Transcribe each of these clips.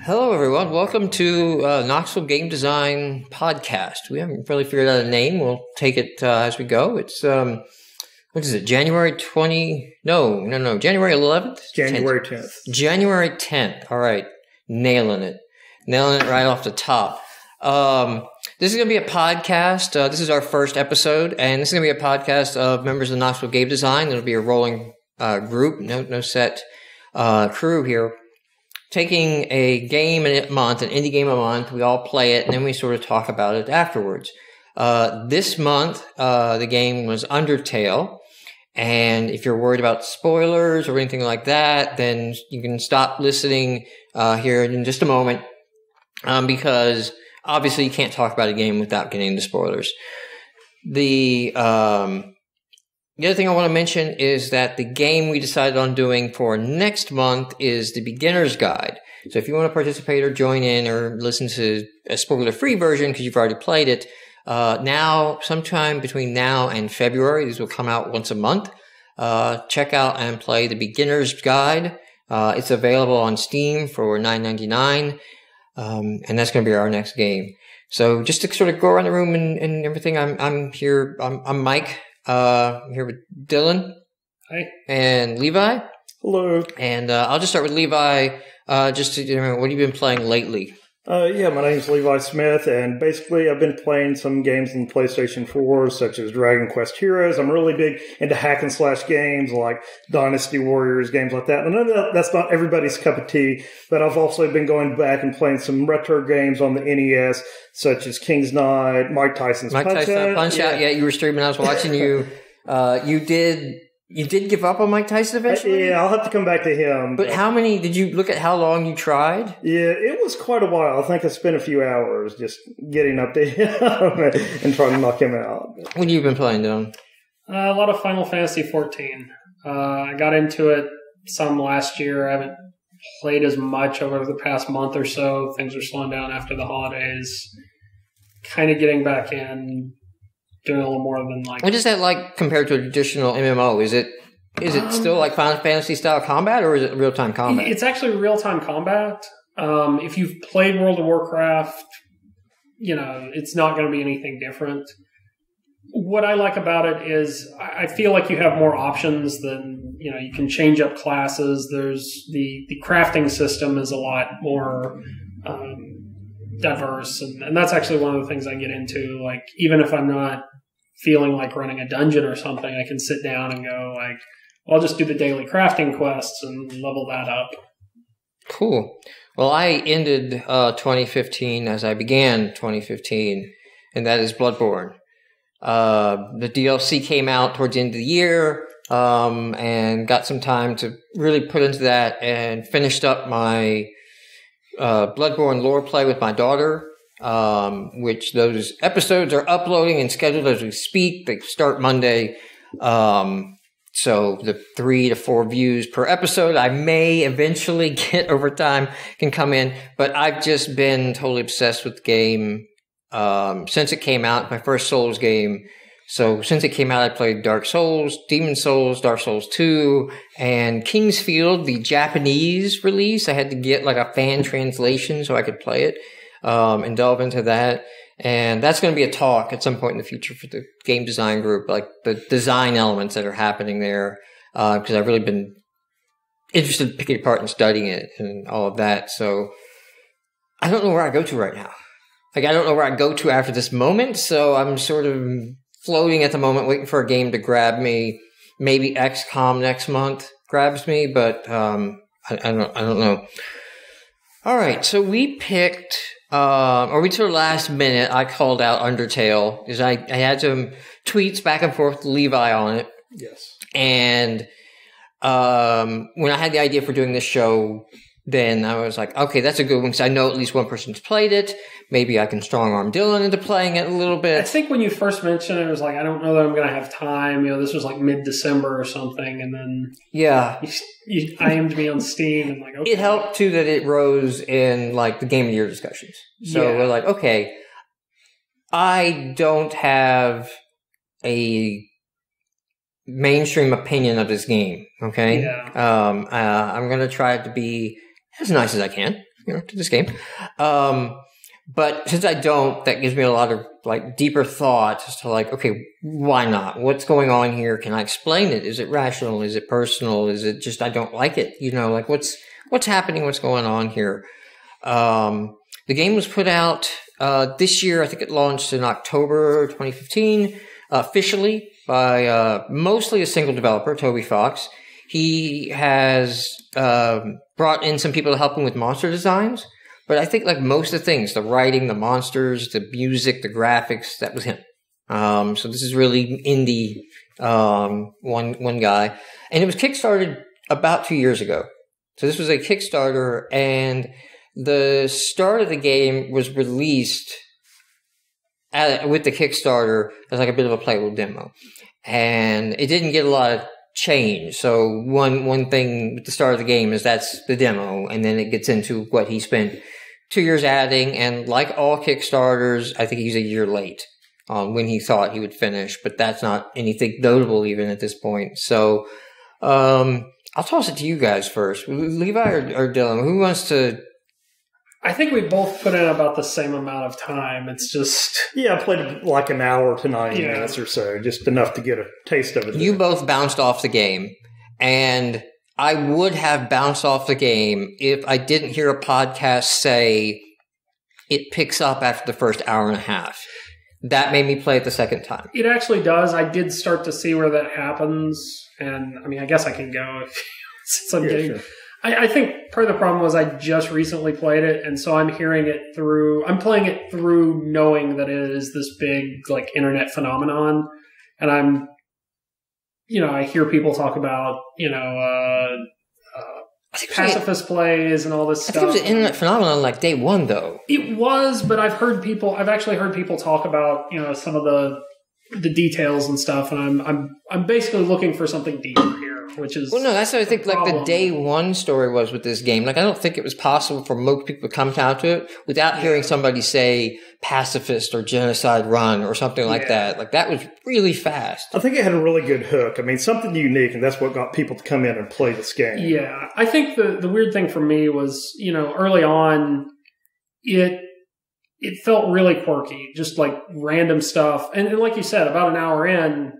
Hello, everyone. Welcome to Knoxville Game Design Podcast. We haven't really figured out a name. We'll take it as we go. It's, what is it, January 20? No, January 11th? January 10th. January 10th. All right. Nailing it right off the top. This is going to be a podcast. This is our first episode, and this is going to be a podcast of members of Knoxville Game Design. It'll be a rolling group, no set crew here. Taking a game a month, an indie game a month, we all play it, and then we sort of talk about it afterwards. This month, the game was Undertale, and if you're worried about spoilers or anything like that, then you can stop listening here in just a moment, because obviously you can't talk about a game without getting into spoilers. The other thing I want to mention is that the game we decided on doing for next month is the beginner's guide. So if you want to participate or join in or listen to a spoiler-free version because you've already played it, sometime between now and February, these will come out once a month. Check out and play the beginner's guide. It's available on Steam for $9.99, and that's going to be our next game. So just to sort of go around the room and everything, I'm here. I'm Mike. I'm here with Dylan. Hi. And Levi. Hello. And I'll just start with Levi. Just to, what have you been playing lately? My name's Levi Smith, and basically I've been playing some games on PlayStation 4, such as Dragon Quest Heroes. I'm really big into hack and slash games like Dynasty Warriors, games like that. And that's not everybody's cup of tea, but I've also been going back and playing some retro games on the NES, such as King's Knight, Mike Tyson's Punch-Out! Yeah, you were streaming. I was watching you. You did give up on Mike Tyson eventually? Yeah, I'll have to come back to him. But how many, did you look at how long you tried? Yeah, it was quite a while. I think I spent a few hours just getting up to him and trying to knock him out. What have you been playing, Dylan? A lot of Final Fantasy 14. I got into it some last year. I haven't played as much over the past month or so. Things are slowing down after the holidays. Kind of getting back in. Doing a little more than like... What is that like compared to a traditional MMO? Is it still like Final Fantasy style combat, or is it real-time combat? It's actually real-time combat. If you've played World of Warcraft, it's not going to be anything different. What I like about it is I feel like you have more options than, you can change up classes. There's the crafting system is a lot more... diverse, and that's actually one of the things I get into. Like, even if I'm not feeling like running a dungeon or something, I can sit down and go like, I'll just do the daily crafting quests and level that up. Cool. Well, I ended 2015 as I began 2015, and that is Bloodborne. The DLC came out towards the end of the year, and got some time to really put into that, and finished up my Bloodborne lore play with my daughter, which those episodes are uploading and scheduled as we speak. They start Monday. So the 3 to 4 views per episode, I may eventually get over time, can come in, but I've just been totally obsessed with the game, since it came out, my first Souls game. So since it came out, I played Dark Souls, Demon Souls, Dark Souls 2, and Kingsfield, the Japanese release. I had to get like a fan translation so I could play it, and delve into that. And that's going to be a talk at some point in the future for the game design group, like the design elements that are happening there, because I've really been interested in picking it apart and studying it and all of that. So I don't know where I go to right now. Like, I don't know where I go to after this moment, so I'm sort of floating at the moment, waiting for a game to grab me. Maybe XCOM next month grabs me, but I don't know. All right, so we picked, we to the last minute, I called out Undertale, because I had some tweets back and forth with Levi on it. Yes. And when I had the idea for doing this show, then I was like, okay, that's a good one, because I know at least one person's played it. Maybe I can strong-arm Dylan into playing it a little bit. I think when you first mentioned it, it was like, I don't know that I'm going to have time. This was like mid-December or something, and then you IM'd me on Steam, and like, okay. It helped, too, that it rose in, like, the Game of the Year discussions. So we're like, okay, I don't have a mainstream opinion of this game, okay? Yeah. I'm going to try to be as nice as I can, to this game. But since I don't, that gives me a lot of like deeper thought as to like, okay, why not? What's going on here? Can I explain it? Is it rational? Is it personal? Is it just I don't like it? Like what's happening? What's going on here? The game was put out this year. I think it launched in October 2015, officially by mostly a single developer, Toby Fox. He has brought in some people to help him with monster designs. But I think like most of the things, the writing, the monsters, the music, the graphics, that was him. So this is really indie, one guy. And it was kickstarted about 2 years ago. So this was a Kickstarter, and the start of the game was released with the Kickstarter as like a bit of a playable demo. And it didn't get a lot of change. So one thing with the start of the game is that's the demo, and then it gets into what he spent 2 years adding. And like all Kickstarters, I think he's a year late on when he thought he would finish, but that's not anything notable even at this point. So I'll toss it to you guys first. Levi or Dylan, who wants to? I think we both put in about the same amount of time. It's just... Yeah, I played like an hour to 90 minutes or so, just enough to get a taste of it. You both bounced off the game, and I would have bounced off the game if I didn't hear a podcast say it picks up after the first hour and a half. That made me play it the second time. It actually does. I did start to see where that happens, and I mean, I guess I can go since I'm getting... Sure. I think part of the problem was I just recently played it, and so I'm playing it through knowing that it is this big, like, internet phenomenon, and I hear people talk about, pacifist plays and all this stuff. I think it was an internet phenomenon like day one, though. It was, but I've actually heard people talk about, some of the details and stuff, and I'm basically looking for something deeper here. Which is that's what I think. Like the day one story was with this game. Like I don't think it was possible for most people to come down to it without hearing somebody say pacifist or genocide run or something like that. Like that was really fast. I think it had a really good hook. I mean, something unique, and that's what got people to come in and play this game. Yeah, I think the weird thing for me was, early on, it felt really quirky, just like random stuff, and like you said, about an hour in.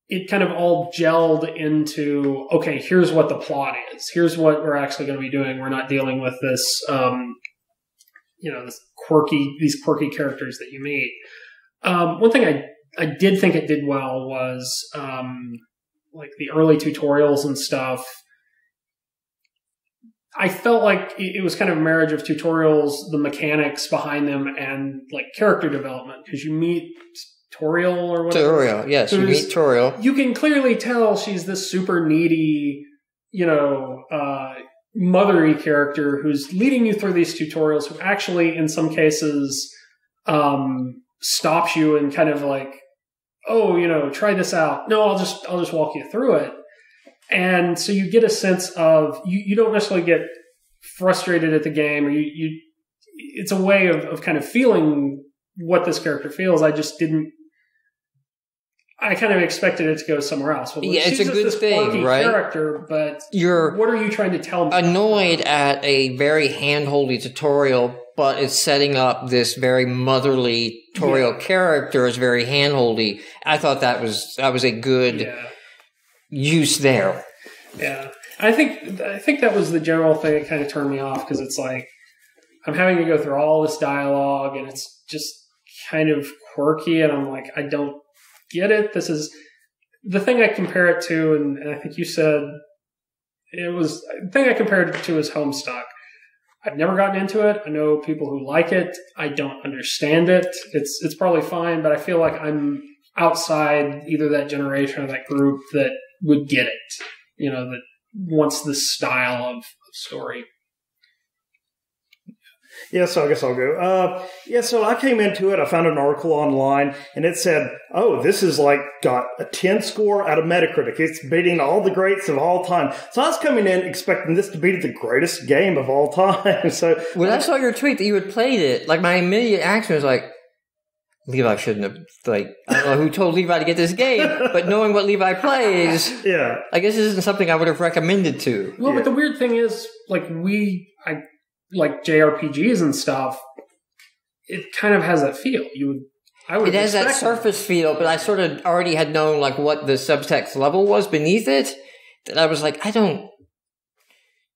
It kind of all gelled into, okay, here's what the plot is. Here's what we're actually going to be doing. We're not dealing with this, these quirky characters that you meet. One thing I did think it did well was, like the early tutorials and stuff. I felt like it was kind of a marriage of tutorials, the mechanics behind them, and like character development, because you meet Toriel or whatever. Toriel, yes, you meet Toriel. You can clearly tell she's this super needy, mothery character who's leading you through these tutorials, who actually, in some cases, stops you and kind of like, oh, try this out. No, I'll just walk you through it. And so you get a sense of, you don't necessarily get frustrated at the game, or it's a way of kind of feeling what this character feels. I kind of expected it to go somewhere else. Well, it's a good thing, right? Character, but what are you trying to tell me? Annoyed at a very hand-holdy tutorial, but it's setting up this very motherly Toriel character as very hand-holdy. I thought that was a good use there. Yeah, I think that was the general thing that kind of turned me off, because it's like I'm having to go through all this dialogue, and it's just kind of quirky, and I'm like, I don't get it. This is the thing I compare it to, and I think you said the thing I compared it to is Homestuck. I've never gotten into it. I know people who like it. I don't understand it. It's probably fine, but I feel like I'm outside either that generation or that group that would get it, that wants this style of story. Yeah, so I guess I'll go. So I came into it. I found an article online, and it said, oh, this is like got a 10 score out of Metacritic. It's beating all the greats of all time. So I was coming in expecting this to be the greatest game of all time. So when I saw your tweet that you had played it, like my immediate action was like, Levi shouldn't have, like, I don't know who told Levi to get this game, but knowing what Levi plays, I guess this isn't something I would have recommended to. Well, but the weird thing is, like, I like JRPGs and stuff, it kind of has that feel. It has that surface feel, but I sort of already had known, like, what the subtext level was beneath it, that I was like, I don't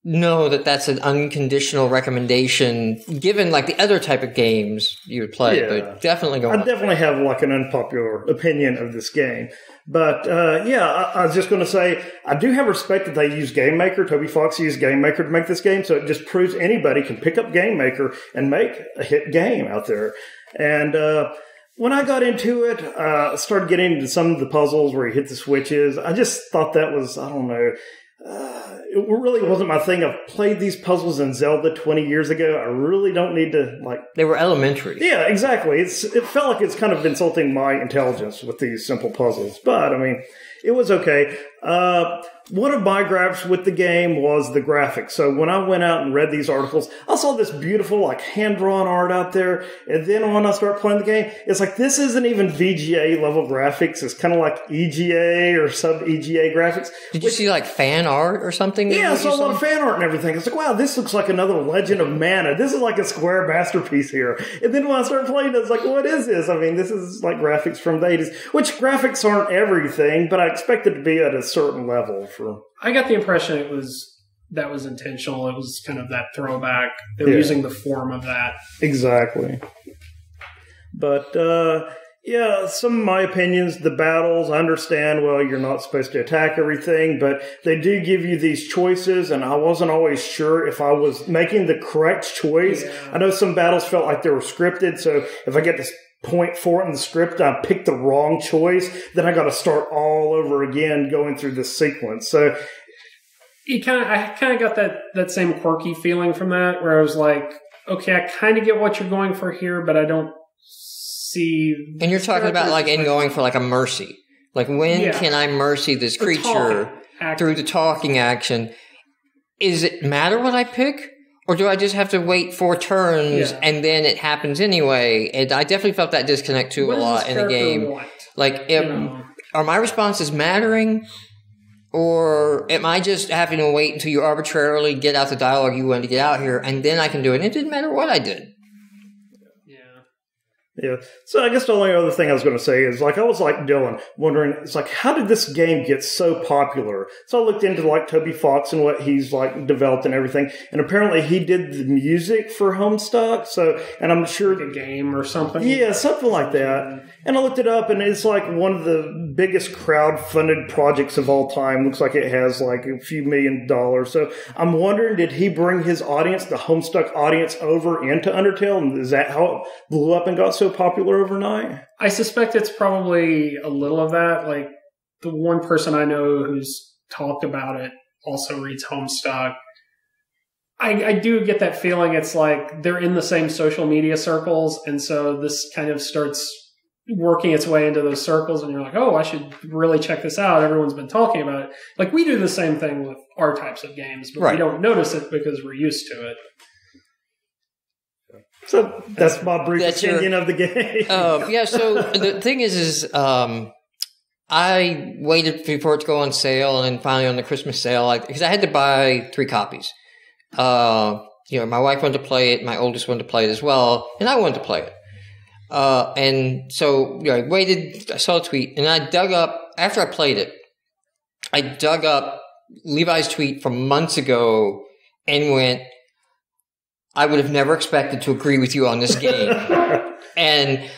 know that that's an unconditional recommendation, given like the other type of games you would play. But definitely go. I definitely have like an unpopular opinion of this game, but I was just going to say I do have respect that they use Game Maker. Toby Fox used Game Maker to make this game, so it just proves anybody can pick up Game Maker and make a hit game out there. And when I got into it, I started getting into some of the puzzles where you hit the switches. I just thought that was, I don't know. It really wasn't my thing. I've played these puzzles in Zelda 20 years ago. I really don't need to, like... They were elementary. Yeah, exactly. It felt like it's kind of insulting my intelligence with these simple puzzles. But, I mean, it was okay. One of my gripes with the game was the graphics. So when I went out and read these articles, I saw this beautiful, like, hand-drawn art out there. And then when I start playing the game, it's like, this isn't even VGA-level graphics. It's kind of like EGA or sub-EGA graphics. Did you see, like, fan art or something? Yeah, I saw a lot of fan art and everything. It's like, wow, this looks like another Legend of Mana. This is like a Square masterpiece here. And then when I started playing it, it's like, what is this? I mean, this is like graphics from the 80s, which graphics aren't everything, but I expect it to be at a certain level. I got the impression that was intentional. It was kind of that throwback. They were using the form of that. Exactly. But, some of my opinions, the battles, I understand, well, you're not supposed to attack everything, but they do give you these choices, and I wasn't always sure if I was making the correct choice. Yeah. I know some battles felt like they were scripted, so if I get this point 4 in the script, I picked the wrong choice, then I got to start all over again going through this sequence. So I kind of got that same quirky feeling from that, where I was like, okay, I kind of get what you're going for here, but I don't see. And you're talking about like going for like a mercy. Like when can I mercy this creature through the talking action? Is it matter what I pick? Or do I just have to wait 4 turns and then it happens anyway? And I definitely felt that disconnect too a lot in the game. Like, are my responses mattering? Or am I just having to wait until you arbitrarily get out the dialogue you wanted to get out here and then I can do it? And it didn't matter what I did. Yeah. So I guess the only other thing I was going to say is, like, I was like Dylan, wondering, it's like, how did this game get so popular? So I looked into, like, Toby Fox and what he's, like, developed and everything. And apparently he did the music for Homestuck. So, and I'm sure... Like a game or something? Yeah, something like that. And I looked it up, and it's, like, one of the biggest crowd-funded projects of all time. Looks like it has, like, a few $1 million. So I'm wondering, did he bring his audience, the Homestuck audience, over into Undertale? And is that how it blew up and got so popular overnight? I suspect it's probably a little of that. Like, the one person I know who's talked about it also reads Homestuck. I do get that feeling. It's like they're in the same social media circles, and so this kind of starts working its way into those circles, and you're like, oh, I should really check this out. Everyone's been talking about it. Like, we do the same thing with our types of games, but we don't notice it because we're used to it. So that's my brief opinion of the game. So the thing is I waited for it to go on sale, and then finally on the Christmas sale, because I had to buy 3 copies. My wife wanted to play it, my oldest wanted to play it as well, and I wanted to play it. And so I waited, I saw a tweet, and I dug up, after I played it, I dug up Levi's tweet from months ago and went, I would have never expected to agree with you on this game. And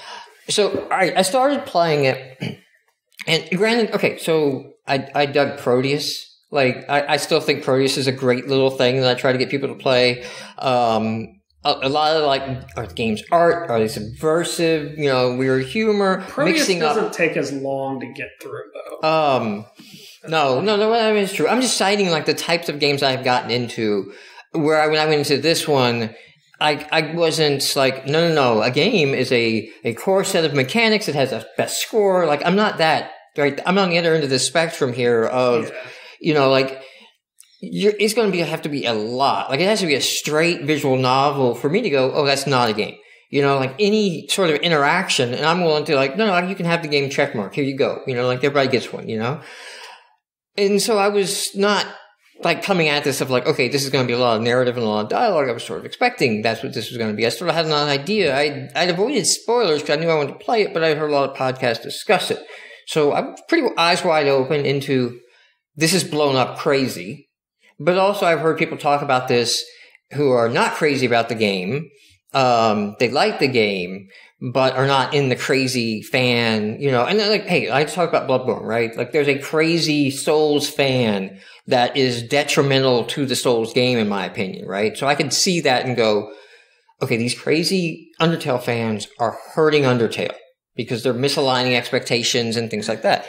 so, all right, I started playing it. And granted, so I dug Proteus. Like, I still think Proteus is a great little thing that I try to get people to play. A lot of, are the game's art, are they subversive, weird humor, Proteus mixing up. Doesn't take as long to get through, though. No, I mean, it's true. I'm just citing, the types of games I've gotten into. Where when I went into this one, I wasn't like, no. A game is a core set of mechanics. It has a best score. Like, I'm not that, right? I'm on the other end of the spectrum here of, it's going to have to be a lot. Like, it has to be a straight visual novel for me to go, oh, that's not a game. like any sort of interaction, and I'm willing to like, no, you can have the game checkmark. Here you go. Like everybody gets one, And so I was not like coming at this of like, okay, this is going to be a lot of narrative and a lot of dialogue. I was sort of expecting that's what this was going to be. I sort of had an idea. I'd avoided spoilers because I knew I wanted to play it, but I heard a lot of podcasts discuss it. So I'm pretty eyes wide open into this is blown up crazy. But also I've heard people talk about this who are not crazy about the game. They like the game, but are not in the crazy fan, and they're like, hey, I talk about Bloodborne, right? Like there's a crazy Souls fan that is detrimental to the Souls game, in my opinion, right? So I can see that and go, okay, these crazy Undertale fans are hurting Undertale because they're misaligning expectations and things like that.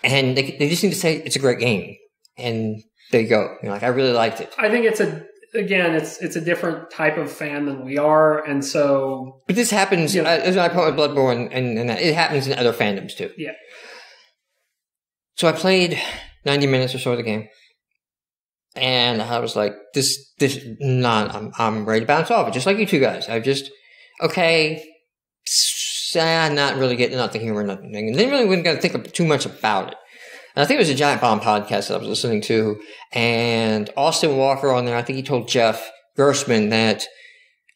And they just need to say it's a great game. And there you go. I really liked it. I think it's a different type of fan than we are, and so. But this happens, as I point with Bloodborne, and it happens in other fandoms too. Yeah. So I played 90 minutes or so of the game, and I was like, I'm ready to bounce off it, just like you two guys. Not really getting the humor, nothing, and then really wasn't going to think too much about it. And I think it was a Giant Bomb podcast that I was listening to, and Austin Walker on there, I think he told Jeff Gerstmann that,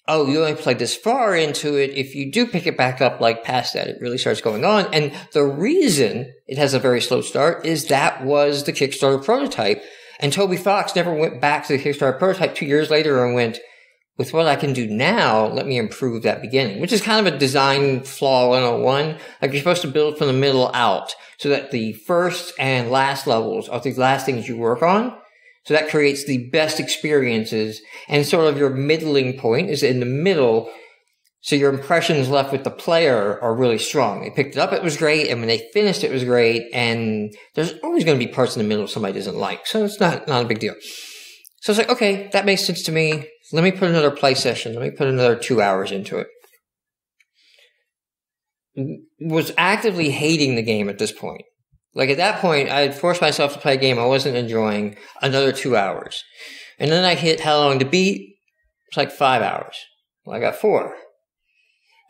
you only played this far into it. If you do pick it back up, like past that, it really starts going on. And the reason it has a very slow start is that was the Kickstarter prototype. And Toby Fox never went back to the Kickstarter prototype 2 years later and went, with what I can do now, let me improve that beginning, which is kind of a design flaw 101. Like you're supposed to build from the middle out so that the first and last levels are the last things you work on. So that creates the best experiences, and sort of your middling point is in the middle. So your impressions left with the player are really strong. They picked it up, it was great. And when they finished, it was great. And there's always going to be parts in the middle somebody doesn't like. So it's not a big deal. So it's like, okay, that makes sense to me. Let me put another play session. Let me put another 2 hours into it. Was actively hating the game at this point. Like at that point, I had forced myself to play a game I wasn't enjoying. Another 2 hours. And then I hit how long to beat. It's like 5 hours. Well, I got 4.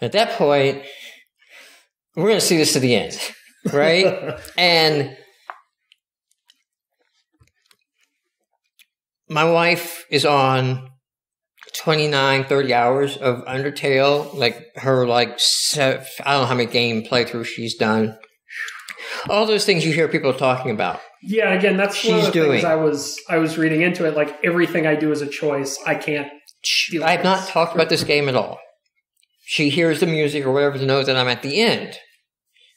And at that point, we're going to see this to the end. Right? And my wife is on 29, 30 hours of Undertale, like her, I don't know how many game playthroughs she's done. All those things you hear people talking about. Yeah, again, that's one of the things I was reading into it. Like everything I do is a choice. I can't. I have not talked about this game at all. She hears the music or whatever to know that I'm at the end.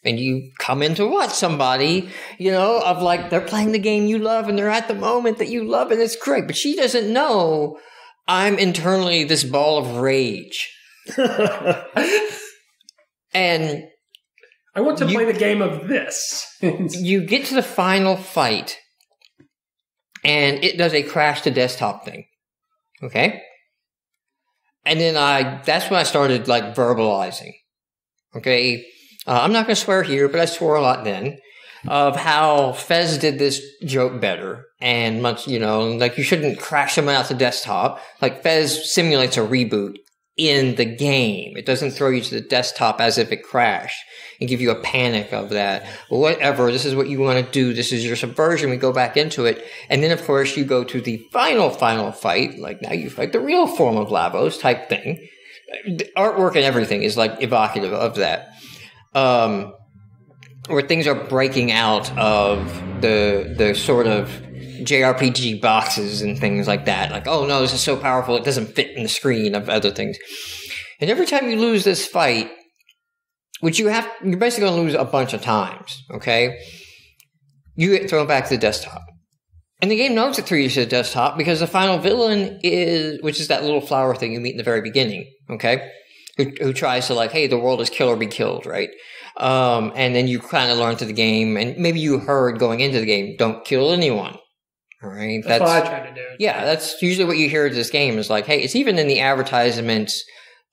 And you come in to watch somebody, of like, they're playing the game you love and they're at the moment that you love and it's great. But she doesn't know I'm internally this ball of rage. And I want to play the game of this. You get to the final fight and it does a crash to desktop thing. Okay? And then that's when I started like verbalizing. Okay? I'm not going to swear here, but I swore a lot then, of how Fez did this joke better. And much, like you shouldn't crash someone out to desktop. Like Fez simulates a reboot in the game. It doesn't throw you to the desktop as if it crashed and give you a panic of that. Whatever, this is what you want to do. This is your subversion. We go back into it. And then, of course, you go to the final fight. Like now you fight the real form of Lavos type thing. The artwork and everything is like evocative of that. Where things are breaking out of the sort of JRPG boxes and things like that. Like, oh no, this is so powerful, it doesn't fit in the screen of other things. And every time you lose this fight, which you're basically going to lose a bunch of times, okay? You get thrown back to the desktop. And the game knows it threw you to the desktop because the final villain which is that little flower thing you meet in the very beginning, okay? Who tries to like, hey, the world is kill or be killed, right? And then you kind of learn through the game, and maybe you heard going into the game, don't kill anyone. All right. That's what I try to do. Yeah, that's usually what you hear in this game is like, hey, it's even in the advertisements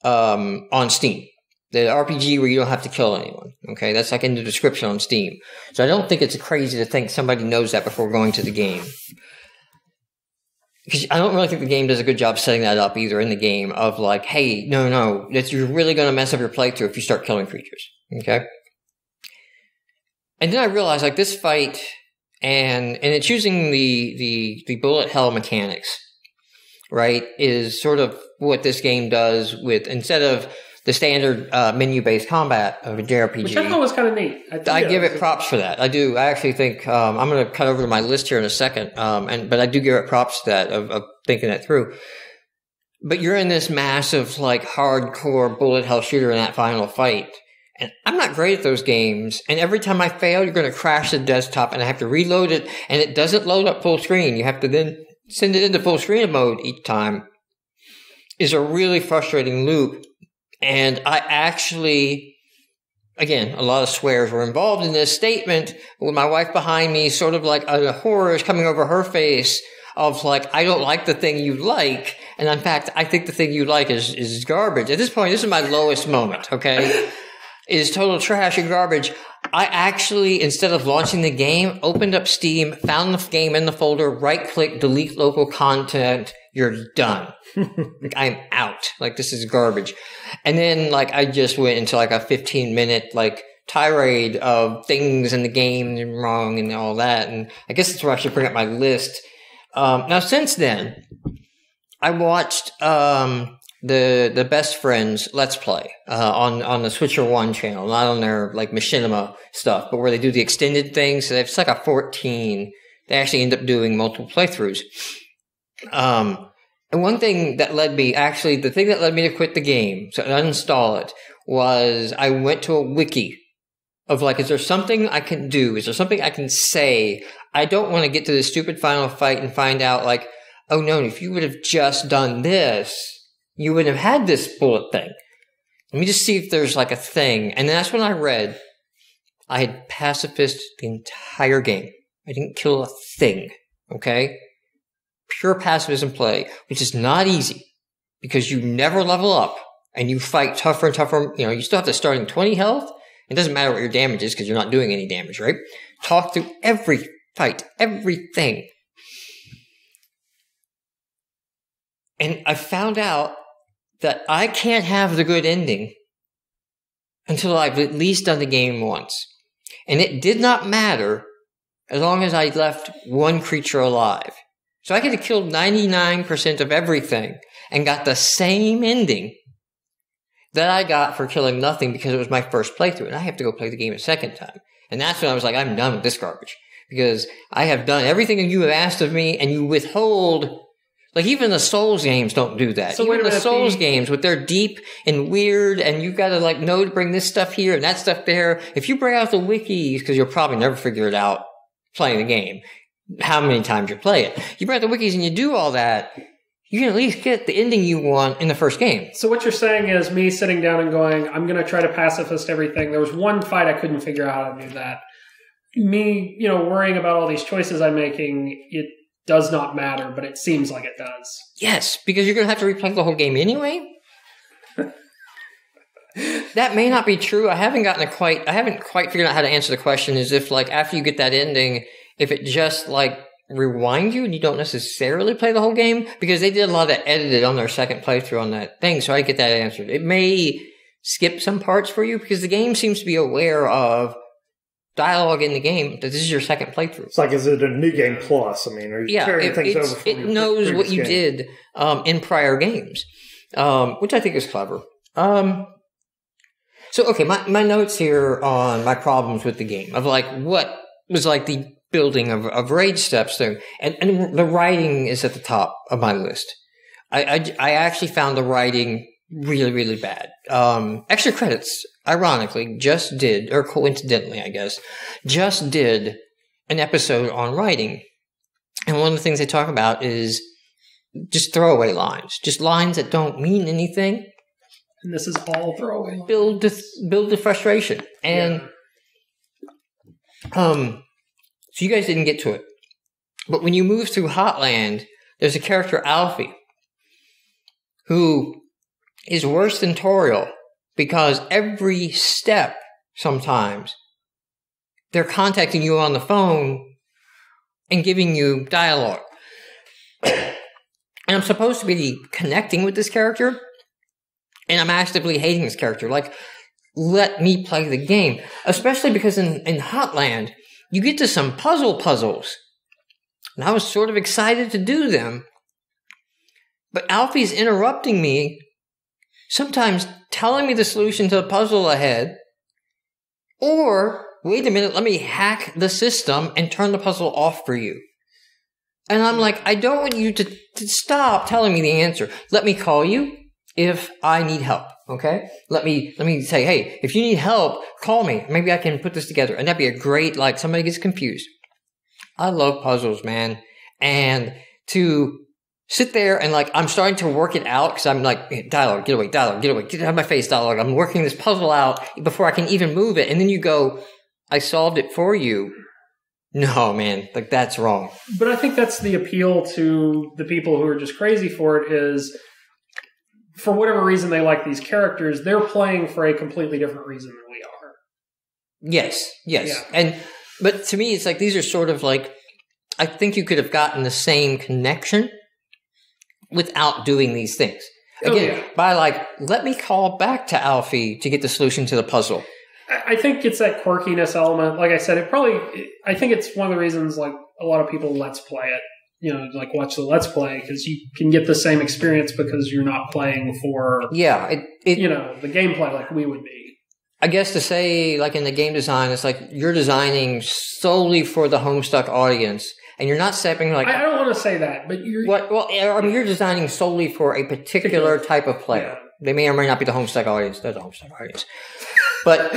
on Steam. The RPG where you don't have to kill anyone. Okay, that's like in the description on Steam. So I don't think it's crazy to think somebody knows that before going to the game. because I don't really think the game does a good job setting that up either in the game of like, hey, no, that you're really going to mess up your playthrough if you start killing creatures. Okay. And then I realized like this fight and it's using the bullet hell mechanics, right? Is sort of what this game does with, instead of the standard menu-based combat of a JRPG. Which I thought was kind of neat. I give it props for that. I do. I actually think I'm going to cut over to my list here in a second, but I do give it props to that of thinking it through. But you're in this massive, like, hardcore bullet hell shooter in that final fight, and I'm not great at those games. And every time I fail, you're going to crash the desktop, and I have to reload it, and it doesn't load up full screen. You have to then send it into full screen mode each time. Is a really frustrating loop. And I actually, again, a lot of swears were involved in this statement with my wife behind me, sort of like a horror is coming over her face of like, I don't like the thing you like. And in fact, I think the thing you like is garbage. At this point, this is my lowest moment, okay? Is total trash and garbage. I actually, instead of launching the game, opened up Steam, found the game in the folder, right-click, delete local content. You're done. Like, I'm out. Like, this is garbage. And then, like, I just went into, like, a 15-minute, like, tirade of things in the game and wrong and all that. And I guess that's where I should bring up my list. Now, since then, I watched the Best Friends Let's Play on the Switcher 1 channel, not on their, like, Machinima stuff, but where they do the extended things. So it's like a 14. They actually end up doing multiple playthroughs. And one thing that led me, actually, the thing that led me to quit the game, so uninstall it, was I went to a wiki of like, is there something I can do? Is there something I can say? I don't want to get to this stupid final fight and find out like, oh no, if you would have just done this, you wouldn't have had this bullet thing. Let me just see if there's like a thing. And that's when I read, I had pacifist the entire game. I didn't kill a thing. Okay? Pure pacifism play, which is not easy because you never level up and you fight tougher and tougher. You know, you still have to start in 20 health. It doesn't matter what your damage is because you're not doing any damage, right? Talk through every fight, everything. And I found out that I can't have the good ending until I've at least done the game once. And it did not matter as long as I left one creature alive. So I could have killed 99% of everything and got the same ending that I got for killing nothing because it was my first playthrough. And I have to go play the game a second time. And that's when I was like, I'm done with this garbage. Because I have done everything you have asked of me and you withhold. Like even the Souls games don't do that. So even the Souls games with their deep and weird and you got to like know to bring this stuff here and that stuff there. If you bring out the wikis, because you'll probably never figure it out playing the game. How many times you play it. You bring out the wikis and you do all that, you can at least get the ending you want in the first game. So what you're saying is me sitting down and going, I'm going to try to pacifist everything. There was one fight I couldn't figure out how to do that. Me, worrying about all these choices I'm making, it does not matter, but it seems like it does. Yes, because you're going to have to replay the whole game anyway. That may not be true. I haven't quite figured out how to answer the question is if like after you get that ending, if it just like rewind you and you don't necessarily play the whole game, because they did a lot of edited on their second playthrough on that thing, so I get that answered. It may skip some parts for you because the game seems to be aware of dialogue in the game that this is your second playthrough. It's like, is it a new game plus? I mean, are you carrying things over from it knows what you did in prior games, which I think is clever. So, okay, my notes here on my problems with the game of like what was like the building of rage steps thing, and the writing is at the top of my list. I actually found the writing really, really bad. Extra Credits, ironically, just did, or coincidentally, I guess, just did an episode on writing. And one of the things they talk about is just throwaway lines, just lines that don't mean anything. And this is all throwaway lines. Build the frustration. And, so you guys didn't get to it. But when you move through Hotland, there's a character, Alfie, who is worse than Toriel because every step, sometimes, they're contacting you on the phone and giving you dialogue. And I'm supposed to be connecting with this character, and I'm actively hating this character. Like, let me play the game. Especially because in Hotland, you get to some puzzles. And I was sort of excited to do them. But Alfie's interrupting me, sometimes telling me the solution to the puzzle ahead, or, wait a minute, let me hack the system and turn the puzzle off for you. And I'm like, I don't want you to stop telling me the answer. Let me call you if I need help, okay? Let me say, hey, if you need help, call me. Maybe I can put this together. And that'd be a great, like, somebody gets confused. I love puzzles, man. And to sit there and, like, I'm starting to work it out because I'm like, dialogue, get away, get out of my face, dialogue. I'm working this puzzle out before I can even move it. And then you go, I solved it for you. No, man, like, that's wrong. But I think that's the appeal to the people who are just crazy for it is, for whatever reason they like these characters, they're playing for a completely different reason than we are. Yes. Yeah. But to me, it's like, these are sort of like, I think you could have gotten the same connection without doing these things. Again, by like, let me call back to Alfie to get the solution to the puzzle. I think it's that quirkiness element. Like I said, I think it's one of the reasons, like, a lot of people let's play it, you know, like, watch the let's play, because you can get the same experience because you're not playing for, you know, the gameplay like we would be. I guess to say, like, in the game design, it's like you're designing solely for the Homestuck audience, and you're not stepping like... I don't want to say that, but you're... Well, I mean, you're designing solely for a particular type of player. Yeah. They may or may not be the Homestuck audience. They're the Homestuck audience. But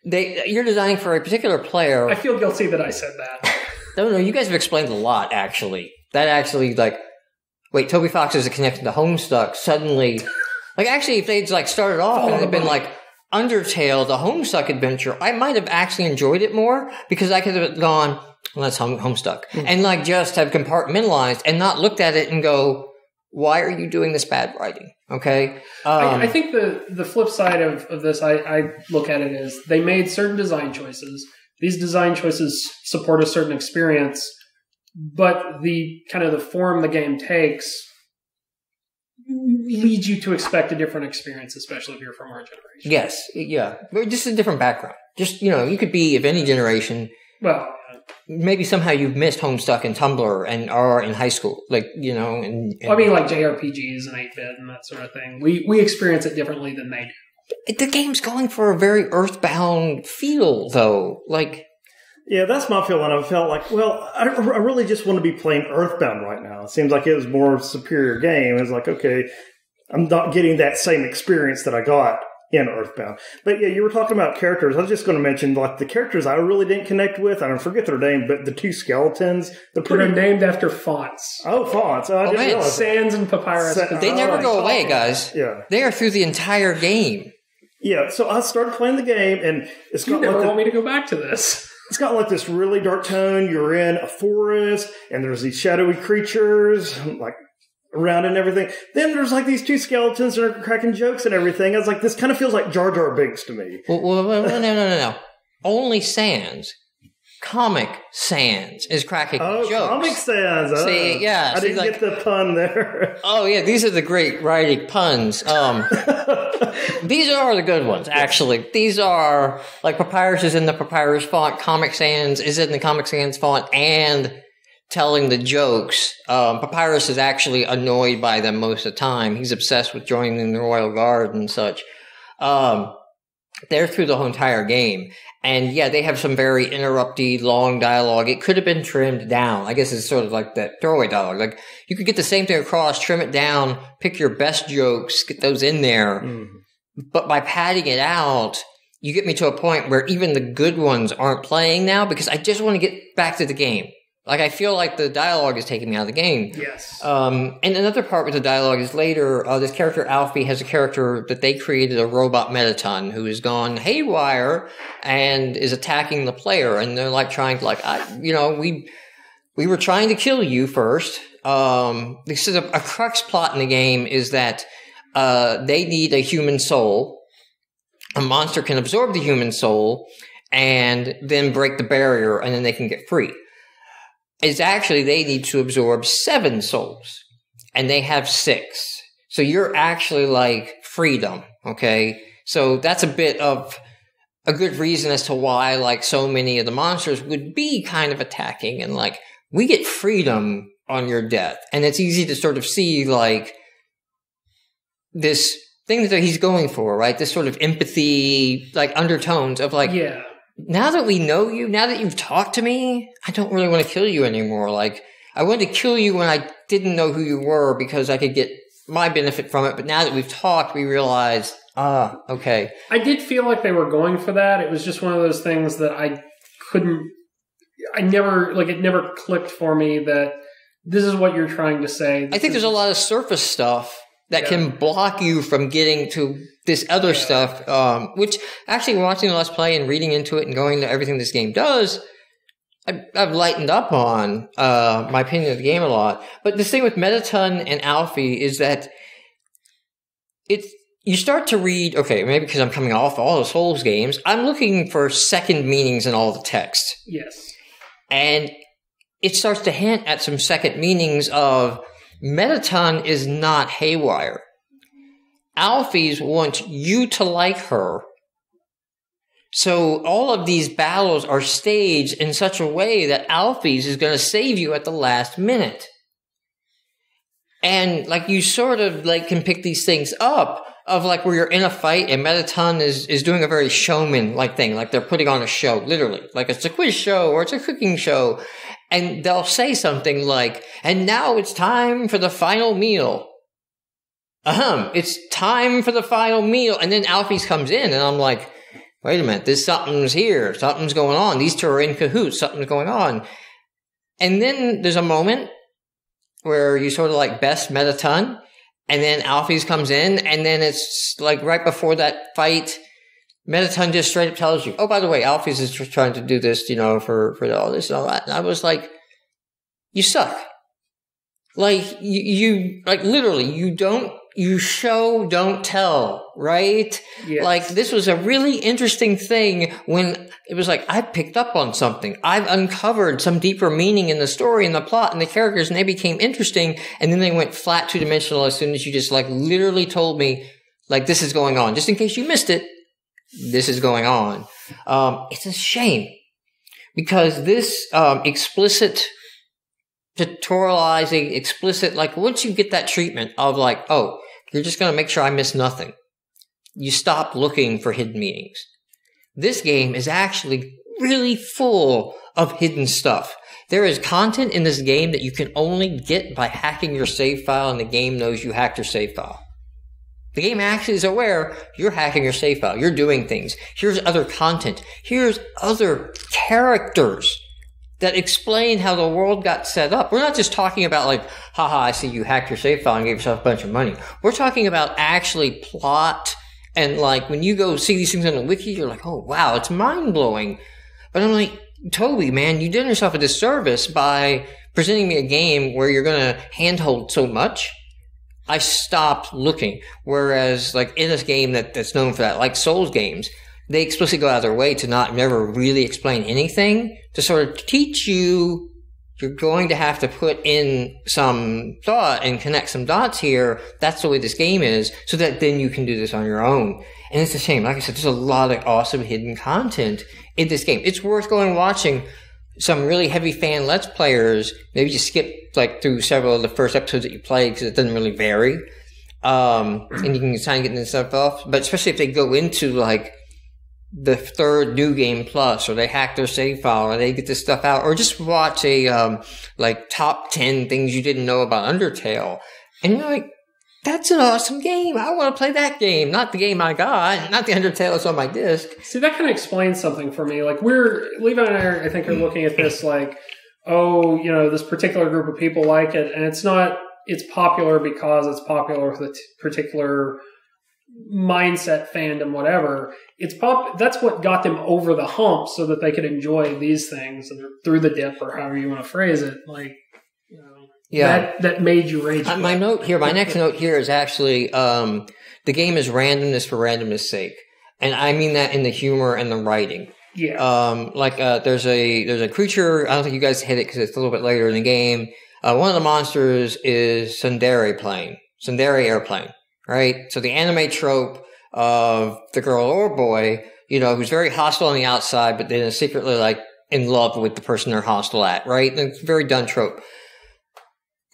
you're designing for a particular player. I feel guilty that I said that. No, you guys have explained a lot, actually. That actually, like... Wait, Toby Fox is connected to Homestuck. Suddenly... Like, actually, if they'd, like, started off and it had been, like... Undertale, the Homestuck adventure, I might have actually enjoyed it more because I could have gone, well, that's Homestuck, and like just have compartmentalized and not looked at it and go, why are you doing this bad writing? Okay. I think the flip side of this, I look at it as they made certain design choices. These design choices support a certain experience, but the kind of the form the game takes leads you to expect a different experience, especially if you're from our generation. Yes, yeah. But just a different background. Just, you know, you could be of any generation. Well, maybe somehow you've missed Homestuck and Tumblr and are in high school. Like, you know, and I mean, like JRPGs and 8-bit and that sort of thing. We experience it differently than they do. The game's going for a very Earthbound feel, though. Like... Yeah, that's my feeling. I felt like, well, I really just want to be playing Earthbound right now. It seems like it was more superior game. It's like, okay, I'm not getting that same experience that I got in Earthbound. But yeah, you were talking about characters. I was just going to mention, like, the characters I really didn't connect with. I don't forget their name, but the two skeletons. They're named after fonts. Oh, fonts. I didn't realize Sans and Papyrus. They never go away, guys. Yeah. They are through the entire game. Yeah, so I started playing the game, and it's got... You never want me to go back to this. It's got like this really dark tone. You're in a forest, and there's these shadowy creatures, like, around and everything. Then there's like these two skeletons that are cracking jokes and everything. I was like, this kind of feels like Jar Jar Binks to me. Well, no. Only Sans. Comic Sans is cracking jokes. Comic Sans. See, yeah. I didn't get the pun there. Oh, yeah. These are the great writing puns. These are the good ones, actually. These are, like, Papyrus is in the Papyrus font. Comic Sans is in the Comic Sans font and telling the jokes. Papyrus is actually annoyed by them most of the time. He's obsessed with joining the Royal Guard and such. They're through the whole entire game. And yeah, they have some very interrupty, long dialogue. It could have been trimmed down. I guess it's sort of like that throwaway dialogue. Like, you could get the same thing across, trim it down, pick your best jokes, get those in there. But by padding it out, you get me to a point where even the good ones aren't playing now because I just want to get back to the game. Like, I feel like the dialogue is taking me out of the game. Yes. And another part with the dialogue is later, this character Alfie has a character that they created, a robot Metaton, who has gone haywire and is attacking the player. And they're like trying to, like, we were trying to kill you first. This is a crux plot in the game is that they need a human soul. A monster can absorb the human soul and then break the barrier, and then they can get free. It's actually they need to absorb 7 souls. and they have 6. So you're actually like freedom, okay? So that's a bit of a good reason as to why like so many of the monsters would be kind of attacking, and like we get freedom on your death. And it's easy to sort of see like this thing that he's going for, right? This sort of empathy, like undertones of like, yeah. Now that we know you, now that you've talked to me, I don't really want to kill you anymore. Like, I wanted to kill you when I didn't know who you were because I could get my benefit from it. But now that we've talked, we realize, okay. I did feel like they were going for that. It was just one of those things that it never clicked for me that this is what you're trying to say. I think there's a lot of surface stuff that can block you from getting to this other stuff, which actually watching the Let's Play and reading into it and going to everything this game does, I've lightened up on my opinion of the game a lot. But the thing with Mettaton and Alfie is that you start to read, okay, maybe because I'm coming off all the Souls games, I'm looking for second meanings in all the text. Yes. And it starts to hint at some second meanings of Mettaton is not haywire. Alphys want you to like her. So all of these battles are staged in such a way that Alphys is going to save you at the last minute. And like you sort of like can pick these things up of like where you're in a fight and Mettaton is doing a very showman-like thing. Like they're putting on a show, literally. Like it's a quiz show or it's a cooking show. And they'll say something like, and now it's time for the final meal. It's time for the final meal. And then Alphys comes in and I'm like, wait a minute, something's here. Something's going on. These two are in cahoots. Something's going on. And then there's a moment where you sort of like best Mettaton. And then Alphys comes in. And then it's like right before that fight, Mettaton just straight up tells you, oh, by the way, Alphys is just trying to do this, for all this and all that. And I was like, you suck. Like, you like, literally, you show, don't tell, right? Yes. Like, this was a really interesting thing when it was like, I picked up on something. I've uncovered some deeper meaning in the story and the plot and the characters, and they became interesting. And then they went flat two-dimensional as soon as you just, like, literally told me, like, this is going on. Just in case you missed it. This is going on. It's a shame because this explicit tutorializing, like once you get that treatment of like, oh, you're just going to make sure I miss nothing, you stop looking for hidden meanings. This game is actually really full of hidden stuff. There is content in this game that you can only get by hacking your save file, and the game knows you hacked your save file. The game actually is aware you're hacking your save file. You're doing things. Here's other content. Here's other characters that explain how the world got set up. We're not just talking about like, haha, I see you hacked your save file and gave yourself a bunch of money. We're talking about actually plot, and like when you go see these things on the wiki, you're like, oh wow, it's mind-blowing. But I'm like, Toby, man, you did yourself a disservice by presenting me a game where you're going to handhold so much. I stopped looking. Whereas, like, in this game that's known for that, like Souls games, they explicitly go out of their way to never really explain anything, to sort of teach you you're going to have to put in some thought and connect some dots here. That's the way this game is, so that then you can do this on your own. And it's a shame. Like I said, there's a lot of awesome hidden content in this game. It's worth going and watching some really heavy fan Let's Players. Maybe just skip like through several of the first episodes that you play because it doesn't really vary. And you can kind of get this stuff off. But especially if they go into like the third New Game Plus, or they hack their save file, or they get this stuff out, or just watch a like top 10 things you didn't know about Undertale, and you're like, that's an awesome game. I want to play that game, not the game I got, not the Undertale that's on my disc. See, that kind of explains something for me. Like Levi and I think are looking at this like, oh, this particular group of people like it, and it's popular because it's popular with a particular mindset, fandom, whatever. That's what got them over the hump so that they could enjoy these things and through the dip, or however you want to phrase it. Like, that made you rage. My next note here is actually, the game is randomness for randomness sake. And I mean that in the humor and the writing. Yeah. There's a creature, I don't think you guys hit it because it's a little bit later in the game. One of the monsters is Tsundere airplane, right? So the anime trope of the girl or boy, who's very hostile on the outside, but then is secretly like in love with the person they're hostile at, right? And it's a very done trope.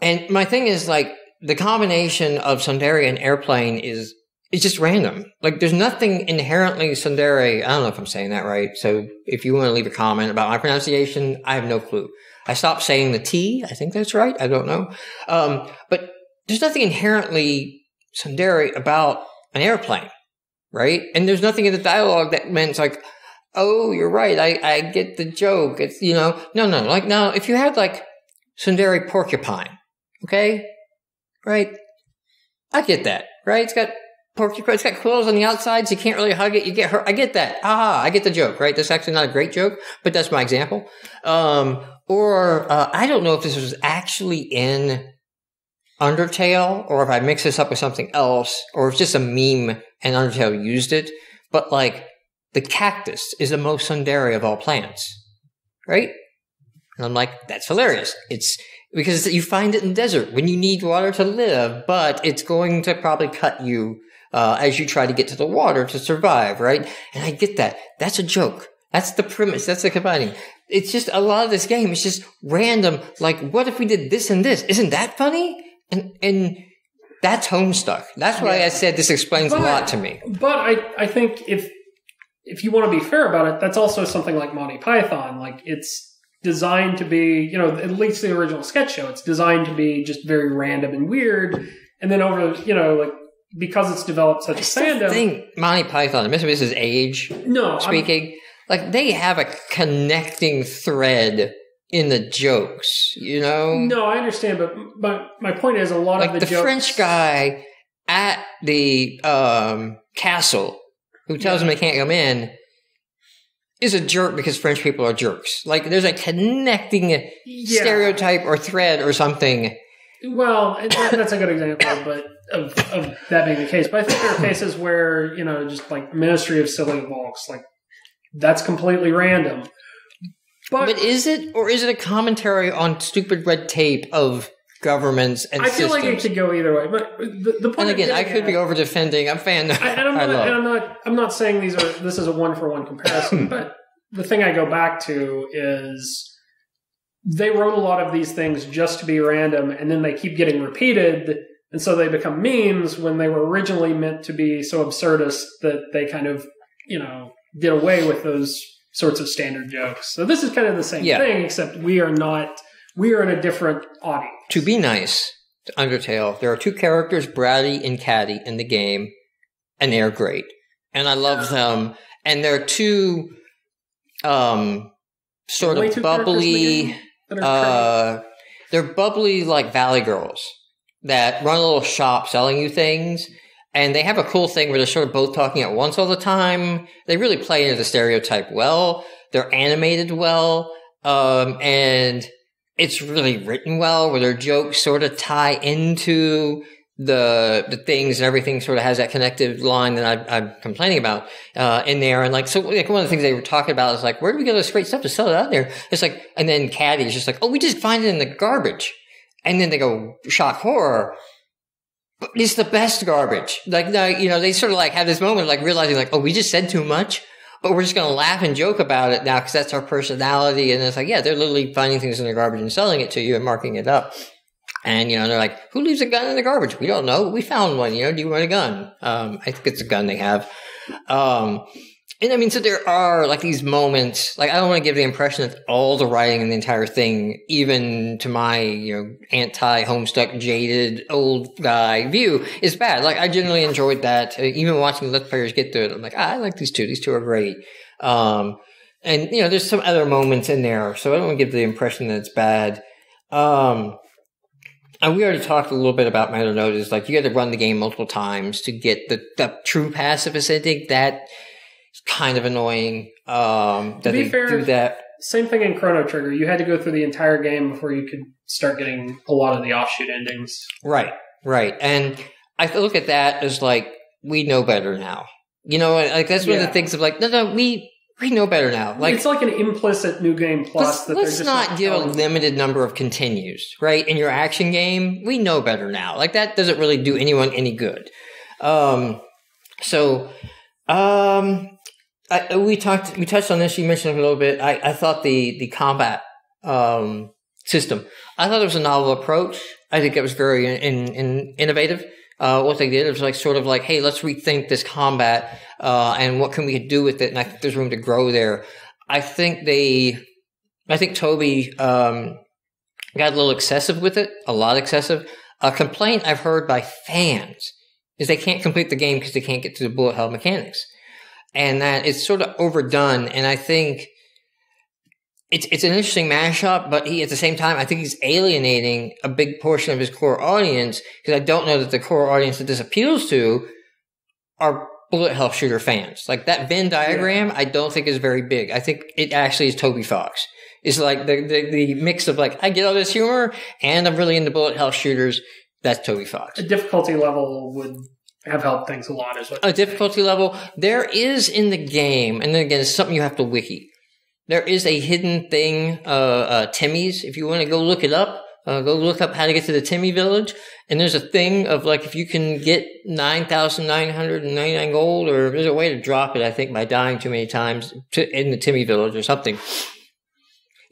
And my thing is like the combination of Tsundere and airplane is just random. Like there's nothing inherently Tsundere. I don't know if I'm saying that right. So if you want to leave a comment about my pronunciation, I have no clue. I stopped saying the T. I think that's right. I don't know. But there's nothing inherently Tsundere about an airplane, right? And there's nothing in the dialogue that meant like, oh, you're right. I get the joke. It's, no. Like now, if you had like Tsundere porcupine, okay, right? I get that, right? It's got porcupine. It's got quills on the outside, so you can't really hug it. You get hurt. I get that. I get the joke, right? That's actually not a great joke, but that's my example. Or I don't know if this was actually in Undertale, or if I mix this up with something else, or if it's just a meme and Undertale used it. But like, the cactus is the most Tsundere of all plants, right? And I'm like, that's hilarious. It's because you find it in the desert when you need water to live, but it's going to probably cut you as you try to get to the water to survive, right? And I get that. That's a joke. That's the premise. That's the combining. It's just a lot of this game is just random. Like, what if we did this and this? Isn't that funny? And that's Homestuck. That's why I said this explains a lot to me. But I think if you want to be fair about it, that's also something like Monty Python. Like, it's designed to be, at least the original sketch show, it's designed to be just very random and weird. And then over, like, because it's developed such a fandom. I think Monty Python, this is age speaking, like, they have a connecting thread in the jokes, No, I understand, but my point is a lot of the jokes. Like the French guy at the castle who tells him they can't come in is a jerk because French people are jerks. Like, there's a connecting stereotype or thread or something. Well, that's a good example, but of that being the case. But I think there are cases where, just like Ministry of Silly Walks, like, that's completely random. But is it, or is it a commentary on stupid red tape of governments and systems? I feel like it could go either way. But the point. And again, I could be over defending. I'm fan. I'm not saying this is a one for one comparison. But the thing I go back to is they wrote a lot of these things just to be random, and then they keep getting repeated, and so they become memes when they were originally meant to be so absurdist that they kind of did away with those sorts of standard jokes. So this is kind of the same thing, except we are in a different audience. To be nice to Undertale, there are two characters, Braddy and Caddy, in the game, and they're great. And I love them. And they're two sort of bubbly, they're bubbly like Valley Girls that run a little shop selling you things. And they have a cool thing where they're sort of both talking at once all the time. They really play into the stereotype well. They're animated well. And it's really written well, where their jokes sort of tie into the things, and everything sort of has that connective line that I'm complaining about in there. And like, so like one of the things they were talking about is like, where do we get this great stuff to sell it out there? It's like, and then Caddy's just like, oh, we just find it in the garbage. And then they go, shock horror. But it's the best garbage. Like, they sort of like have this moment of like realizing like, oh, we just said too much, but we're just going to laugh and joke about it now because that's our personality. And it's like, yeah, they're literally finding things in the garbage and selling it to you and marking it up. And, they're like, who leaves a gun in the garbage? We don't know. We found one. Do you want a gun? I think it's a gun they have. And I mean, so there are like these moments, like I don't want to give the impression that all the writing in the entire thing, even to my, anti-Homestuck, jaded, old guy view, is bad. Like I generally enjoyed that. Even watching Let's Players get through it, I'm like, I like these two. These two are great. And there's some other moments in there, so I don't want to give the impression that it's bad. And we already talked a little bit about my other note is like you got to run the game multiple times to get the true pacifist ending. That is kind of annoying. That to be they fair, do that. Same thing in Chrono Trigger. You had to go through the entire game before you could start getting a lot of the offshoot endings. Right. And I look at that as like we know better now. Like that's one of the things of like no, we we know better now. Like, it's like an implicit New Game Plus. Let's not give a limited number of continues, right? In your action game, we know better now. Like, that doesn't really do anyone any good. We touched on this. You mentioned it a little bit. I thought the combat system, I thought it was a novel approach. I think it was very innovative. What they did was like sort of like, hey, let's rethink this combat, and what can we do with it? And I think there's room to grow there. I think Toby, got a little excessive with it, a lot excessive. A complaint I've heard by fans is they can't complete the game because they can't get to the bullet hell mechanics. And that it's sort of overdone. And I think it's an interesting mashup, but at the same time, I think he's alienating a big portion of his core audience, because I don't know that the core audience that this appeals to are bullet hell shooter fans. Like, that Venn diagram, I don't think is very big. I think it actually is Toby Fox. It's like the mix of like, I get all this humor and I'm really into bullet hell shooters. That's Toby Fox. A difficulty level would have helped things a lot as well. A difficulty level. There is in the game, and then again, it's something you have to wiki. There is a hidden thing, Timmy's. If you want to go look it up, go look up how to get to the Timmy village. And there's a thing of like, if you can get 9,999 gold, or there's a way to drop it, I think, by dying too many times in the Timmy village or something.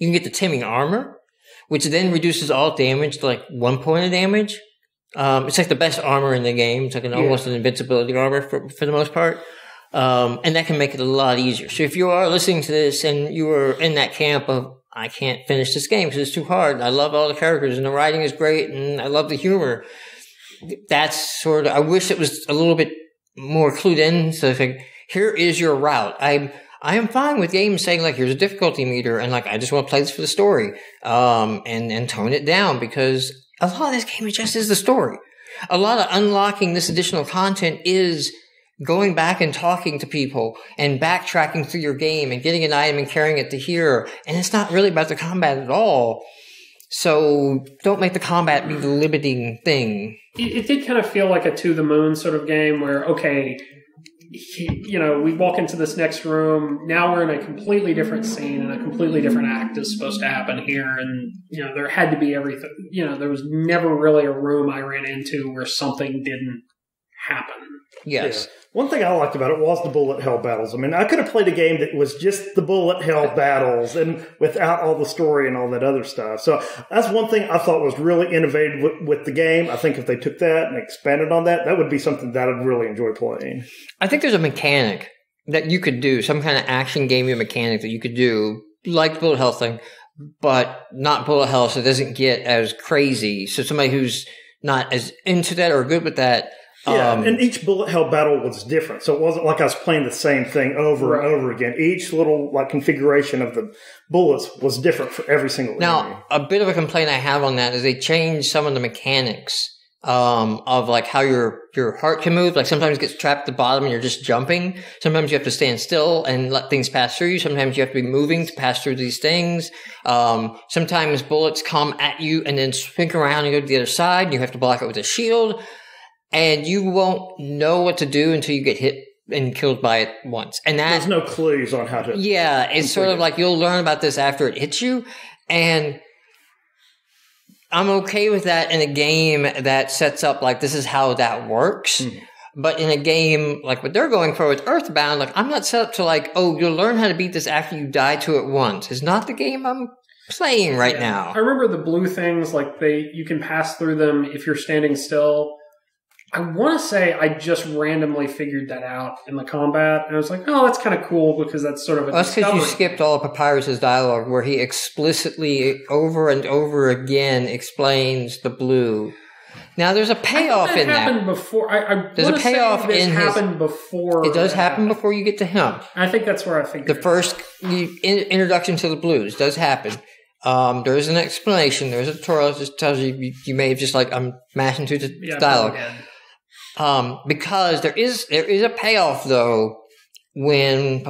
You can get the Timmy armor, which then reduces all damage to like 1 point of damage. It's like the best armor in the game. It's like almost an invincibility armor for the most part. And that can make it a lot easier. So if you are listening to this and you are in that camp of, I can't finish this game because it's too hard, and I love all the characters and the writing is great and I love the humor, that's sort of, I wish it was a little bit more clued in. So it's like, here is your route. I am fine with games saying like, here's a difficulty meter, and like, I just want to play this for the story, and tone it down, because a lot of this game is the story. A lot of unlocking this additional content is going back and talking to people and backtracking through your game and getting an item and carrying it to here. And it's not really about the combat at all. So don't make the combat be the limiting thing. It did kind of feel like a To the Moon sort of game where, okay, we walk into this next room. Now we're in a completely different scene, and a completely different act is supposed to happen here. And, there had to be everything. There was never really a room I ran into where something didn't happen. Yes. Yeah. One thing I liked about it was the bullet hell battles. I mean, I could have played a game that was just the bullet hell battles and without all the story and all that other stuff. So that's one thing I thought was really innovative with the game. I think if they took that and expanded on that, that would be something that I'd really enjoy playing. I think there's a mechanic that you could do, some kind of action gaming mechanic that you could do, like the bullet hell thing, but not bullet hell, so it doesn't get as crazy. So somebody who's not as into that or good with that. Yeah, and each bullet hell battle was different. So it wasn't like I was playing the same thing over and over again. Each little configuration of the bullets was different for every single enemy. Now, a bit of a complaint I have on that is they changed some of the mechanics of like how your heart can move. Like sometimes it gets trapped at the bottom and you're just jumping. Sometimes you have to stand still and let things pass through you. Sometimes you have to be moving to pass through these things. Sometimes bullets come at you and then swing around and go to the other side, and you have to block it with a shield. And you won't know what to do until you get hit and killed by it once. And there's no clues on how to. Yeah, it's sort of like you'll learn about this after it hits you. And I'm okay with that in a game that sets up like this is how that works. But in a game like what they're going for with Earthbound, like I'm not set up to like, oh, you'll learn how to beat this after you die to it once. It's not the game I'm playing right now. I remember the blue things, like you can pass through them if you're standing still. I want to say I just randomly figured that out in the combat, and I was like, oh, that's kind of cool because that's sort of a That's because you skipped all of Papyrus's dialogue where he explicitly over and over again explains the blue. Now, there's a payoff in that. Happened before. There's a payoff in his. Happened before. It does happen before you get to him. I think that's where I figured the first introduction to the blues does happen. There is an explanation. There's a tutorial that just tells you may have just like I'm mashing through the dialogue. Because there is a payoff though when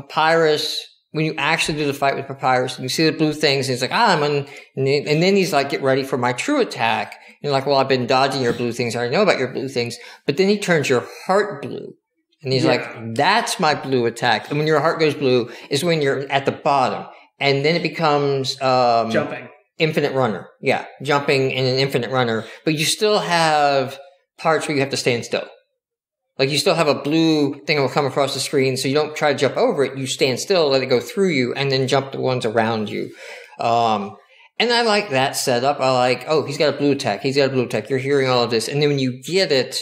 you actually do the fight with Papyrus and you see the blue things and it's like, and then he's like, get ready for my true attack. And you're like, well, I've been dodging your blue things. I already know about your blue things. But then he turns your heart blue. And he's like, that's my blue attack. And when your heart goes blue is when you're at the bottom. And then it becomes jumping. Infinite runner. Yeah, jumping in an infinite runner. But you still have parts where you have to stand still. Like you still have a blue thing that will come across the screen, so you don't try to jump over it. You stand still, let it go through you, and then jump the ones around you. And I like that setup. I like, oh, he's got a blue attack. He's got a blue attack. You're hearing all of this. And then when you get it,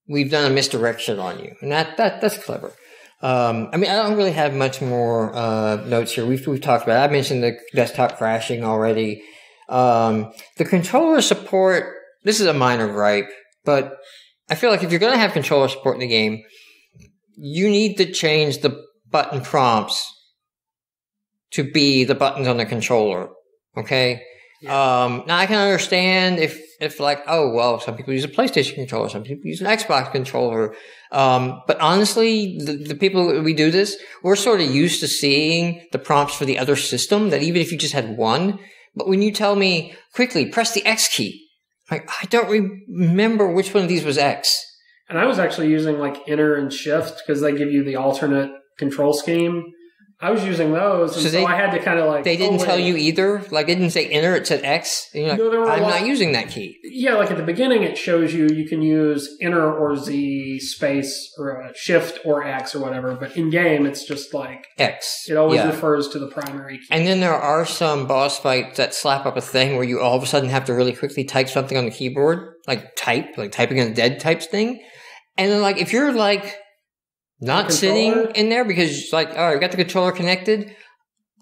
we've done a misdirection on you. And that's clever. I mean, I don't really have much more notes here. We've talked about it. I mentioned the desktop crashing already. The controller support, this is a minor gripe, but I feel like if you're going to have controller support in the game, you need to change the button prompts to be the buttons on the controller. Okay? Yeah. Now I can understand if like, oh, well, some people use a PlayStation controller, some people use an Xbox controller. But honestly, the people that we do this, we're sort of used to seeing the prompts for the other system that even if you just had one, but when you tell me quickly, press the X key, like, I don't remember which one of these was X. And I was actually using like Enter and Shift because they give you the alternate control scheme. I was using those, and so I had to kind of like... They didn't tell you either? Like, it didn't say enter, it said X? And you're like, I'm not using that key. Yeah, like at the beginning, it shows you can use enter or Z space or shift or X or whatever, but in-game, it's just like... X. It always refers to the primary key. And then there are some boss fights that slap up a thing where you all of a sudden have to really quickly type something on the keyboard, like typing in a dead types thing. And then, like, if you're, like... not sitting in there because it's like, all right, I've got the controller connected.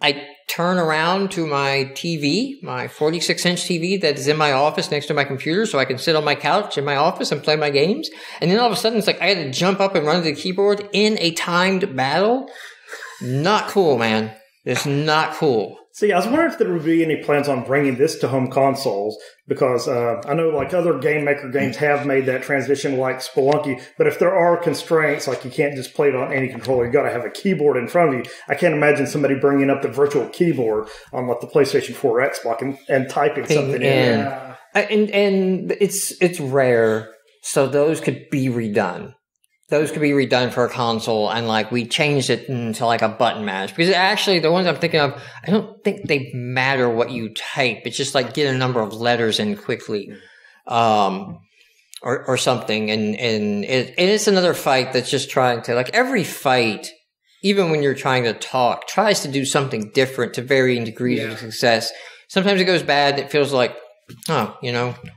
I turn around to my TV, my 46-inch TV that is in my office next to my computer so I can sit on my couch in my office and play my games. And then all of a sudden it's like I had to jump up and run to the keyboard in a timed battle. Not cool, man. It's not cool. See, I was wondering if there would be any plans on bringing this to home consoles, because I know like other game maker games have made that transition like Spelunky, but if there are constraints, like you can't just play it on any controller, you got to have a keyboard in front of you. I can't imagine somebody bringing up the virtual keyboard on like the PlayStation 4 or Xbox and typing something in. And it's rare, so those could be redone. Those could be redone for a console, and like we changed it into like a button mash. Because actually, the ones I'm thinking of, I don't think they matter what you type. It's just like get a number of letters in quickly, or something. And it's another fight that's just trying to, like, every fight, even when you're trying to talk, tries to do something different to varying degrees of success. Sometimes it goes bad. It feels like, oh,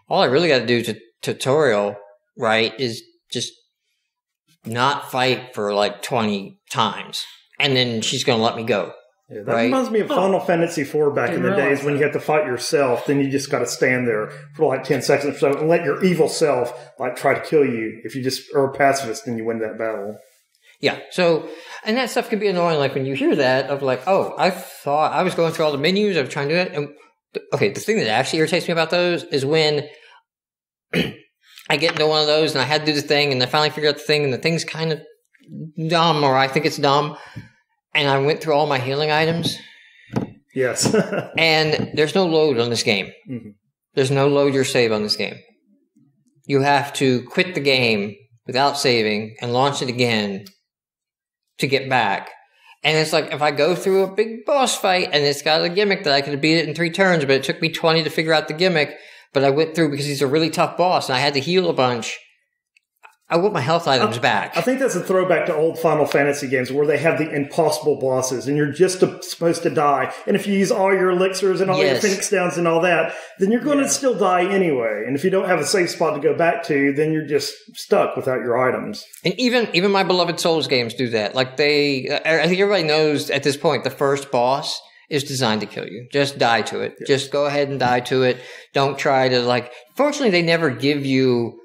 all I really got to do to tutorial, right, is just not fight for like 20 times, and then she's going to let me go. Yeah, that reminds me of Final Fantasy IV back in the days when you had to fight yourself. Then you just got to stand there for like 10 seconds or so and let your evil self like try to kill you. If you just are a pacifist, then you win that battle. Yeah. So, and that stuff can be annoying. Like when you hear that of like, oh, I thought I was going through all the menus. I was trying to do that. And okay, the thing that actually irritates me about those is when I get into one of those and I had to do the thing and I finally figured out the thing and the thing's kind of dumb, or I think it's dumb. And I went through all my healing items. Yes. And there's no load on this game. Mm-hmm. There's no load your save on this game. You have to quit the game without saving and launch it again to get back. And it's like if I go through a big boss fight and it's got a gimmick that I could have beat it in 3 turns, but it took me 20 to figure out the gimmick. But I went through because he's a really tough boss, and I had to heal a bunch. I want my health items back. I think that's a throwback to old Final Fantasy games where they have the impossible bosses, and you're just supposed to die. And if you use all your elixirs and all your Phoenix Downs and all that, then you're going to still die anyway. And if you don't have a safe spot to go back to, then you're just stuck without your items. And even my beloved Souls games do that. Like I think everybody knows at this point the first boss is designed to kill you. Just die to it. Yeah. Just go ahead and die to it. Don't try to fortunately they never give you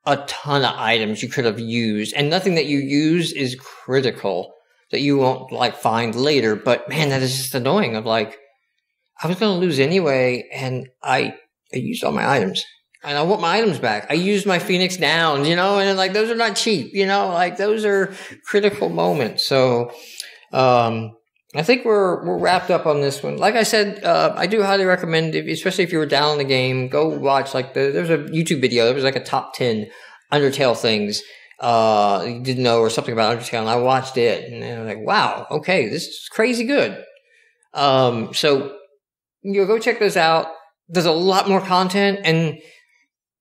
a ton of items you could have used, and nothing that you use is critical that you won't find later. But man, that is just annoying. I was going to lose anyway, and I used all my items. And I want my items back. I used my Phoenix Downs, and those are not cheap, those are critical moments. So, I think we're wrapped up on this one. Like I said, I do highly recommend, especially if you were down in the game, go watch there's a YouTube video. There was a top 10 Undertale things. didn't know or something about Undertale, and I watched it, and I was like, wow, okay, this is crazy good. So go check those out. There's a lot more content, and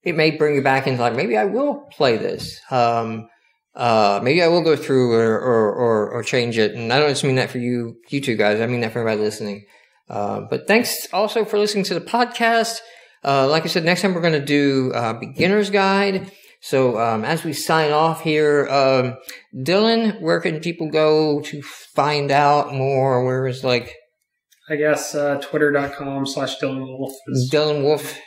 it may bring you back into like, maybe I will play this. Maybe I will go through or change it. And I don't just mean that for you two guys. I mean that for everybody listening. But thanks also for listening to the podcast. Like I said, next time we're going to do beginner's guide. So, as we sign off here, Dylan, where can people go to find out more? Where is like, I guess, twitter.com/Dylan Wolf. Dylan Wolf.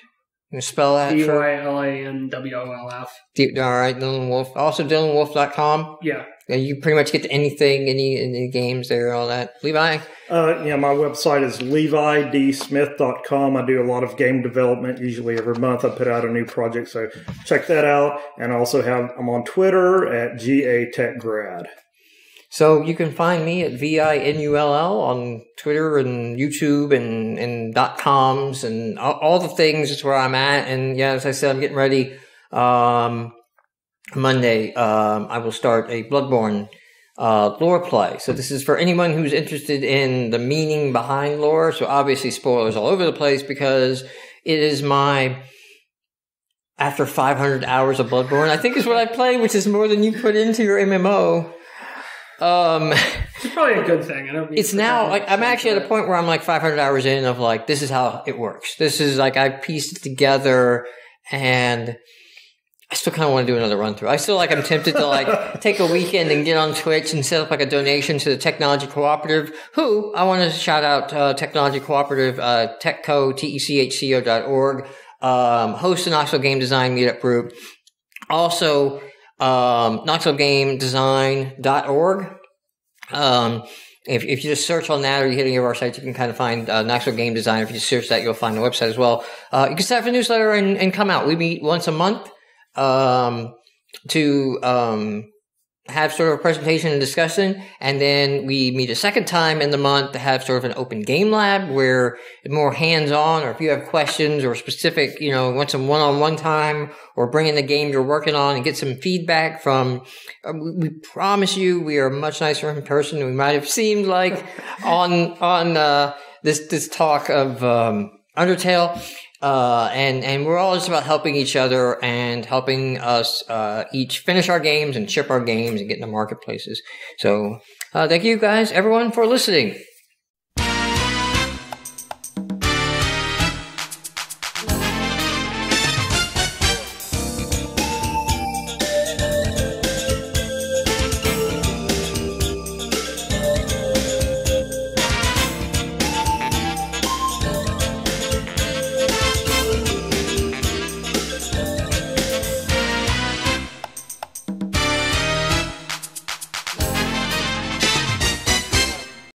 You spell that? DYLANWOLF. All right, Dylan Wolf. Also, DylanWolf.com. Yeah. You pretty much get to anything, any games there, all that. Levi? My website is levidsmith.com. I do a lot of game development. Usually every month I put out a new project, so check that out. And I also I'm on Twitter at GATechGrad. So you can find me at ViNull on Twitter and YouTube and .coms and all the things is where I'm at. And yeah, as I said, I'm getting ready. Monday, I will start a Bloodborne lore play. So this is for anyone who's interested in the meaning behind lore. So obviously spoilers all over the place because it is after 500 hours of Bloodborne, I think is what I played, which is more than you put into your MMO. It's probably a good thing. It's now like I'm actually at a point where I'm like 500 hours in of like, this is how it works. This is like I pieced it together, and I still kind of want to do another run through. I still I'm tempted to like take a weekend and get on Twitch and set up like a donation to the Technology Cooperative, who I want to shout out, Technology Cooperative, techco, techco.org, host the Knoxville Game Design Meetup group. Also, KnoxvilleGameDesign.org. If you just search on that or you hit any of our sites, you can kind of find Knoxville Game Design. If you search that, you'll find the website as well. You can sign up for a newsletter and come out. We meet once a month to have sort of a presentation and discussion, and then we meet a second time in the month to have sort of an open game lab where it's more hands-on, or if you have questions or specific, want some one-on-one time or bring in the game you're working on and get some feedback from, we promise you we are much nicer in person than we might have seemed like on this talk of Undertale. And we're all just about helping each other and helping us each finish our games and ship our games and get in the marketplaces. So thank you guys, everyone, for listening.